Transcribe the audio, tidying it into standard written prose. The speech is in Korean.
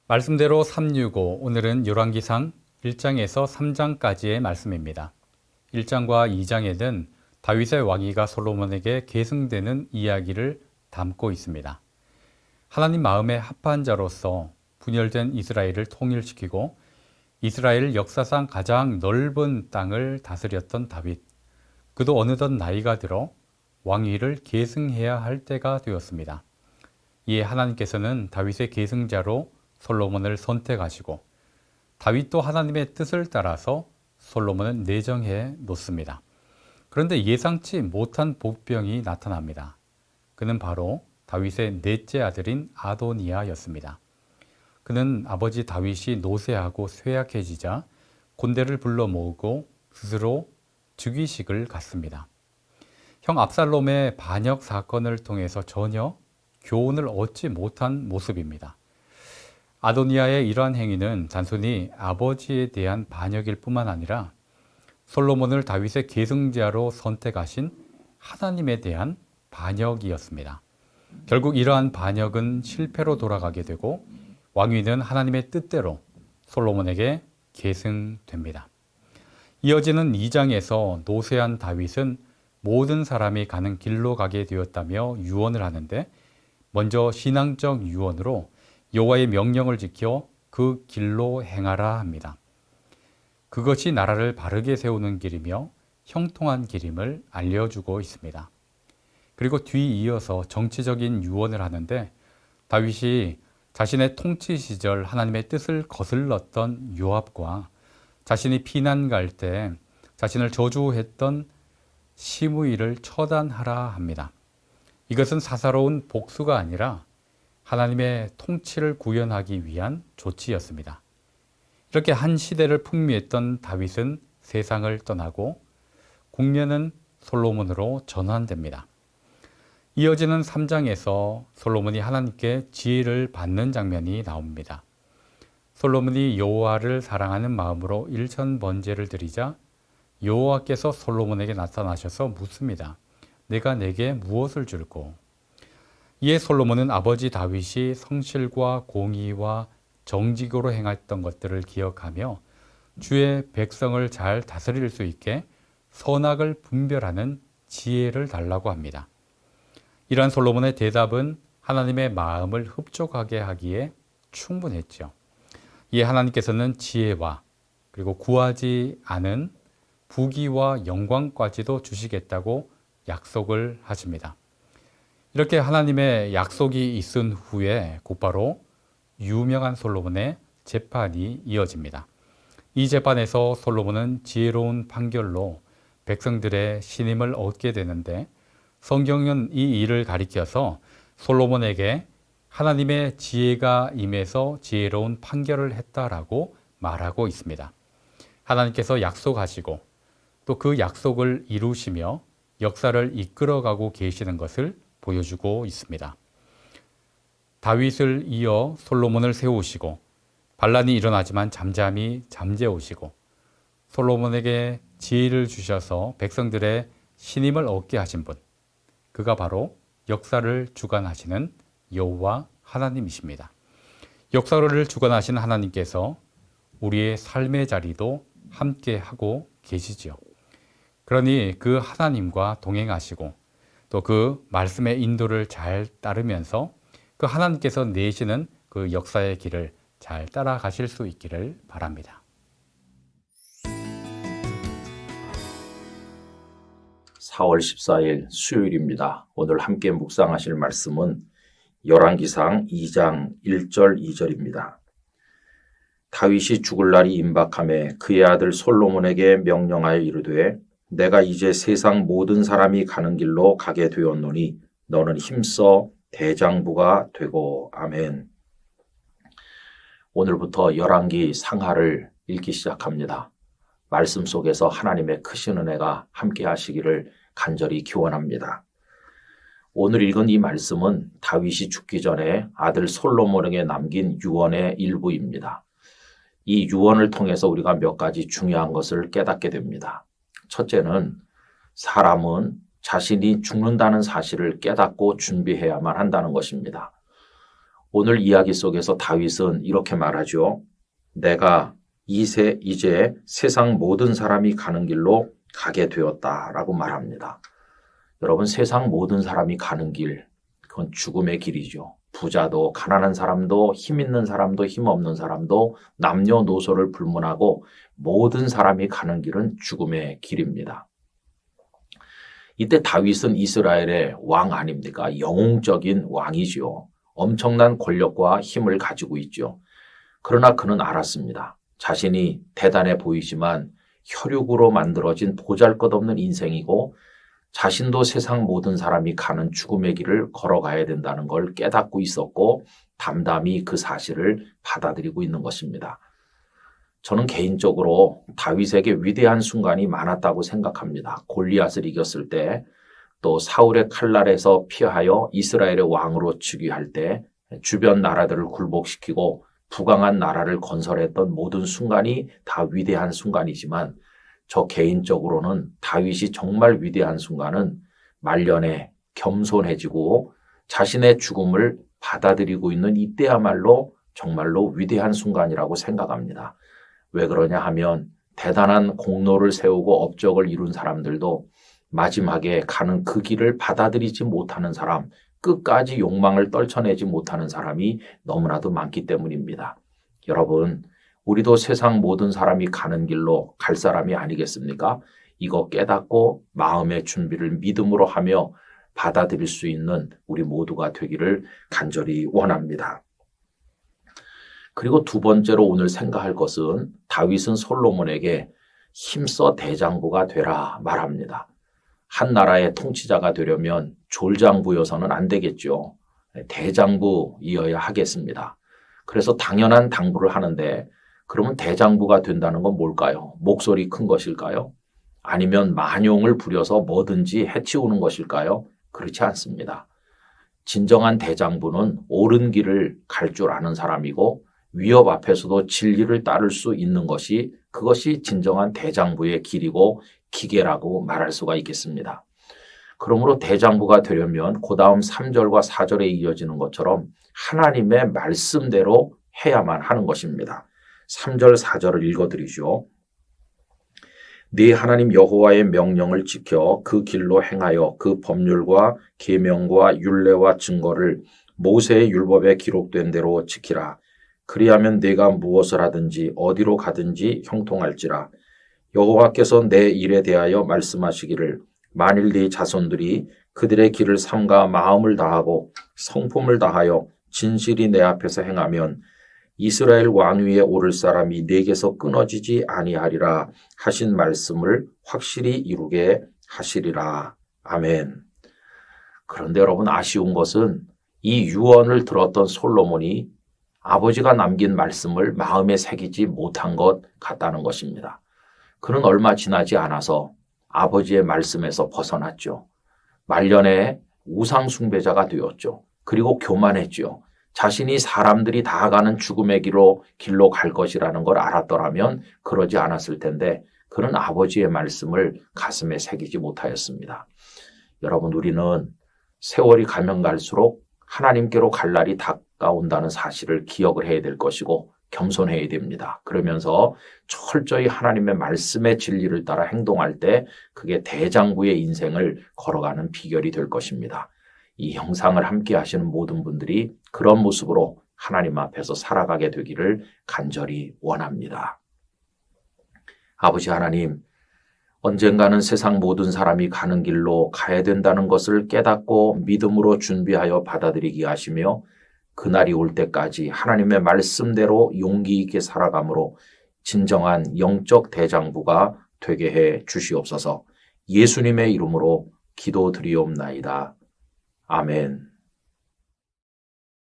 말씀대로 365, 오늘은 열왕기상 1장에서 3장까지의 말씀입니다. 1장과 2장에는 다윗의 왕위가 솔로몬에게 계승되는 이야기를 담고 있습니다. 하나님 마음에 합한 자로서 분열된 이스라엘을 통일시키고 이스라엘 역사상 가장 넓은 땅을 다스렸던 다윗. 그도 어느덧 나이가 들어 왕위를 계승해야 할 때가 되었습니다. 이에 하나님께서는 다윗의 계승자로 솔로몬을 선택하시고 다윗도 하나님의 뜻을 따라서 솔로몬을 내정해 놓습니다. 그런데 예상치 못한 복병이 나타납니다. 그는 바로 다윗의 넷째 아들인 아도니아였습니다. 그는 아버지 다윗이 노쇠하고 쇠약해지자 군대를 불러 모으고 스스로 즉위식을 갖습니다. 형 압살롬의 반역 사건을 통해서 전혀 교훈을 얻지 못한 모습입니다. 아도니아의 이러한 행위는 단순히 아버지에 대한 반역일 뿐만 아니라 솔로몬을 다윗의 계승자로 선택하신 하나님에 대한 반역이었습니다. 결국 이러한 반역은 실패로 돌아가게 되고 왕위는 하나님의 뜻대로 솔로몬에게 계승됩니다. 이어지는 2장에서 노쇠한 다윗은 모든 사람이 가는 길로 가게 되었다며 유언을 하는데, 먼저 신앙적 유언으로 여호와의 명령을 지켜 그 길로 행하라 합니다. 그것이 나라를 바르게 세우는 길이며 형통한 길임을 알려주고 있습니다. 그리고 뒤이어서 정치적인 유언을 하는데, 다윗이 자신의 통치 시절 하나님의 뜻을 거슬렀던 요압과 자신이 피난 갈 때 자신을 저주했던 시므이를 처단하라 합니다. 이것은 사사로운 복수가 아니라 하나님의 통치를 구현하기 위한 조치였습니다. 이렇게 한 시대를 풍미했던 다윗은 세상을 떠나고 국면은 솔로몬으로 전환됩니다. 이어지는 3장에서 솔로몬이 하나님께 지혜를 받는 장면이 나옵니다. 솔로몬이 여호와를 사랑하는 마음으로 일천번제를 드리자 여호와께서 솔로몬에게 나타나셔서 묻습니다. 내가 내게 무엇을 줄꼬? 이에 솔로몬은 아버지 다윗이 성실과 공의와 정직으로 행했던 것들을 기억하며 주의 백성을 잘 다스릴 수 있게 선악을 분별하는 지혜를 달라고 합니다. 이러한 솔로몬의 대답은 하나님의 마음을 흡족하게 하기에 충분했죠. 이에 하나님께서는 지혜와 그리고 구하지 않은 부귀와 영광까지도 주시겠다고 약속을 하십니다. 이렇게 하나님의 약속이 있은 후에 곧바로 유명한 솔로몬의 재판이 이어집니다. 이 재판에서 솔로몬은 지혜로운 판결로 백성들의 신임을 얻게 되는데, 성경은 이 일을 가리켜서 솔로몬에게 하나님의 지혜가 임해서 지혜로운 판결을 했다라고 말하고 있습니다. 하나님께서 약속하시고 또 그 약속을 이루시며 역사를 이끌어가고 계시는 것을 보여주고 있습니다. 다윗을 이어 솔로몬을 세우시고 반란이 일어나지만 잠잠히 잠재우시고 솔로몬에게 지혜를 주셔서 백성들의 신임을 얻게 하신 분, 그가 바로 역사를 주관하시는 여호와 하나님이십니다. 역사를 주관하시는 하나님께서 우리의 삶의 자리도 함께 하고 계시지요. 그러니 그 하나님과 동행하시고 또 그 말씀의 인도를 잘 따르면서 그 하나님께서 내시는 그 역사의 길을 잘 따라가실 수 있기를 바랍니다. 4월 14일 수요일입니다. 오늘 함께 묵상하실 말씀은 열왕기상 2장 1절 2절입니다. 다윗이 죽을 날이 임박하매 그의 아들 솔로몬에게 명령하여 이르되 내가 이제 세상 모든 사람이 가는 길로 가게 되었노니 너는 힘써 대장부가 되고. 아멘. 오늘부터 열왕기 상하를 읽기 시작합니다. 말씀 속에서 하나님의 크신 은혜가 함께 하시기를 간절히 기원합니다. 오늘 읽은 이 말씀은 다윗이 죽기 전에 아들 솔로몬에게 남긴 유언의 일부입니다. 이 유언을 통해서 우리가 몇 가지 중요한 것을 깨닫게 됩니다. 첫째는 사람은 자신이 죽는다는 사실을 깨닫고 준비해야만 한다는 것입니다. 오늘 이야기 속에서 다윗은 이렇게 말하죠. 내가 이제 세상 모든 사람이 가는 길로 가게 되었다라고 말합니다. 여러분, 세상 모든 사람이 가는 길, 그건 죽음의 길이죠. 부자도 가난한 사람도 힘 있는 사람도 힘 없는 사람도 남녀노소를 불문하고 모든 사람이 가는 길은 죽음의 길입니다. 이때 다윗은 이스라엘의 왕 아닙니까? 영웅적인 왕이죠. 엄청난 권력과 힘을 가지고 있죠. 그러나 그는 알았습니다. 자신이 대단해 보이지만 혈육으로 만들어진 보잘것없는 인생이고 자신도 세상 모든 사람이 가는 죽음의 길을 걸어가야 된다는 걸 깨닫고 있었고 담담히 그 사실을 받아들이고 있는 것입니다. 저는 개인적으로 다윗에게 위대한 순간이 많았다고 생각합니다. 골리앗을 이겼을 때, 또 사울의 칼날에서 피하여 이스라엘의 왕으로 즉위할 때, 주변 나라들을 굴복시키고 부강한 나라를 건설했던 모든 순간이 다 위대한 순간이지만 저 개인적으로는 다윗이 정말 위대한 순간은 말년에 겸손해지고 자신의 죽음을 받아들이고 있는 이때야말로 정말로 위대한 순간이라고 생각합니다. 왜 그러냐 하면 대단한 공로를 세우고 업적을 이룬 사람들도 마지막에 가는 그 길을 받아들이지 못하는 사람, 끝까지 욕망을 떨쳐내지 못하는 사람이 너무나도 많기 때문입니다. 여러분, 우리도 세상 모든 사람이 가는 길로 갈 사람이 아니겠습니까? 이거 깨닫고 마음의 준비를 믿음으로 하며 받아들일 수 있는 우리 모두가 되기를 간절히 원합니다. 그리고 두 번째로 오늘 생각할 것은 다윗은 솔로몬에게 힘써 대장부가 되라 말합니다. 한 나라의 통치자가 되려면 졸장부여서는 안 되겠죠. 대장부이어야 하겠습니다. 그래서 당연한 당부를 하는데 그러면 대장부가 된다는 건 뭘까요? 목소리 큰 것일까요? 아니면 만용을 부려서 뭐든지 해치우는 것일까요? 그렇지 않습니다. 진정한 대장부는 옳은 길을 갈 줄 아는 사람이고 위협 앞에서도 진리를 따를 수 있는 것이 그것이 진정한 대장부의 길이고 기계라고 말할 수가 있겠습니다. 그러므로 대장부가 되려면 그 다음 3절과 4절에 이어지는 것처럼 하나님의 말씀대로 해야만 하는 것입니다. 3절, 4절을 읽어드리죠. 네 하나님 여호와의 명령을 지켜 그 길로 행하여 그 법률과 계명과 율례와 증거를 모세의 율법에 기록된 대로 지키라. 그리하면 네가 무엇을 하든지 어디로 가든지 형통할지라. 여호와께서 내 일에 대하여 말씀하시기를 만일 네 자손들이 그들의 길을 삼가 마음을 다하고 성품을 다하여 진실이 내 앞에서 행하면 이스라엘 왕위에 오를 사람이 네게서 끊어지지 아니하리라 하신 말씀을 확실히 이루게 하시리라. 아멘. 그런데 여러분, 아쉬운 것은 이 유언을 들었던 솔로몬이 아버지가 남긴 말씀을 마음에 새기지 못한 것 같다는 것입니다. 그는 얼마 지나지 않아서 아버지의 말씀에서 벗어났죠. 말년에 우상 숭배자가 되었죠. 그리고 교만했죠. 자신이 사람들이 다 가는 죽음의 길로 갈 것이라는 걸 알았더라면 그러지 않았을 텐데 그는 아버지의 말씀을 가슴에 새기지 못하였습니다. 여러분, 우리는 세월이 가면 갈수록 하나님께로 갈 날이 다가온다는 사실을 기억을 해야 될 것이고 겸손해야 됩니다. 그러면서 철저히 하나님의 말씀의 진리를 따라 행동할 때 그게 대장부의 인생을 걸어가는 비결이 될 것입니다. 이 영상을 함께 하시는 모든 분들이 그런 모습으로 하나님 앞에서 살아가게 되기를 간절히 원합니다. 아버지 하나님, 언젠가는 세상 모든 사람이 가는 길로 가야 된다는 것을 깨닫고 믿음으로 준비하여 받아들이게 하시며 그날이 올 때까지 하나님의 말씀대로 용기 있게 살아감으로 진정한 영적 대장부가 되게 해 주시옵소서. 예수님의 이름으로 기도드리옵나이다. 아멘.